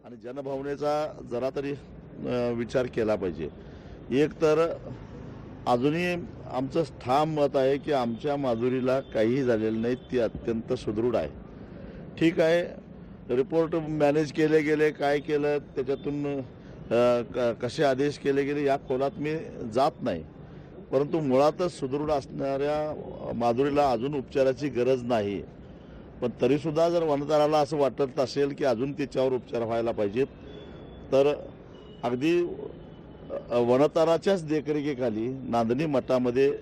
आणि जनभावनेचा जरा तरी विचार केला पाहिजे। एक तर अजूनही आमचं ठाम मत आहे की आमच्या माधुरीला काहीही झालेलं नाही, ती अत्यंत सुदृढ आहे। ठीक आहे, रिपोर्ट मॅनेज केले गेले, काय केलं त्याच्यातून कसे आदेश केले गेले या खोलात मी जात नाही, परंतु मुळातच सुदृढ असणाऱ्या माधुरीला अजून उपचाराची गरज नाही। पण तरीसुद्धा जर वनताराला असं वाटत असेल की अजून तिच्यावर उपचार व्हायला पाहिजेत, तर अगदी वनताराच्याच देखरेखीखाली नांदणी मठामध्ये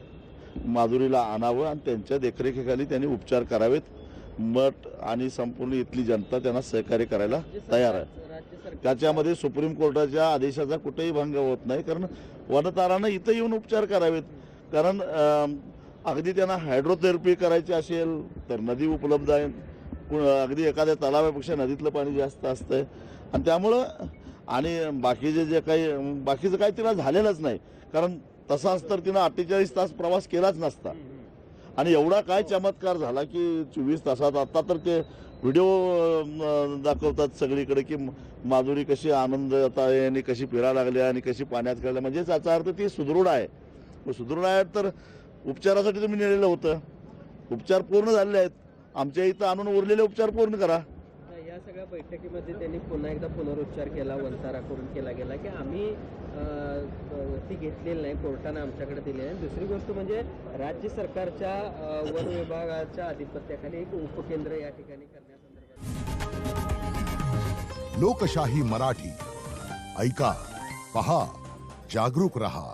माधुरीला आणावं आणि त्यांच्या देखरेखीखाली त्यांनी उपचार करावेत। मठ आणि संपूर्ण इथली जनता त्यांना सहकार्य करायला तयार आहे। त्याच्यामध्ये सुप्रीम कोर्टाच्या आदेशाचा कुठेही भंग होत नाही, कारण वनतारानं इथं येऊन उपचार करावेत। कारण अगदी त्यांना हायड्रोथेरपी करायची असेल तर नदी उपलब्ध आहे, अगदी एखाद्या तलावापेक्षा नदीतलं पाणी जास्त असतंय आणि त्यामुळं आणि बाकीचं काही तिला झालेलंच नाही, कारण तसं असतं तर तिनं 48 तास प्रवास केलाच नसता। आणि एवढा काय चमत्कार झाला की 24 तासात आता तर ते व्हिडिओ दाखवतात सगळीकडे की माधुरी कशी आनंदात आहे आणि कशी फिरायला लागली आणि कशी पाण्यात खेळल्या, म्हणजे याचा अर्थ ती सुदृढ आहे। सुदृढ आहे तर उपचारासाठी तुम्ही नेलेलं होतं, उपचार पूर्ण झालेले आहेत, आमच्या इथं आणून उरलेले उपचार पूर्ण करा। या सगळ्या बैठकीमध्ये त्यांनी पुन्हा एकदा पुनरुच्चार केला, वनतारा करून केला गेला की आम्ही ती घेतलेली नाही, कोर्टाने आमच्याकडे दिली आहे। दुसरी गोष्ट म्हणजे राज्य सरकारच्या वन विभागाच्या आधिपत्याखाली एक उपकेंद्र या ठिकाणी करण्यासंदर्भात लोकशाही मराठी ऐका, पहा, जागरूक रहा।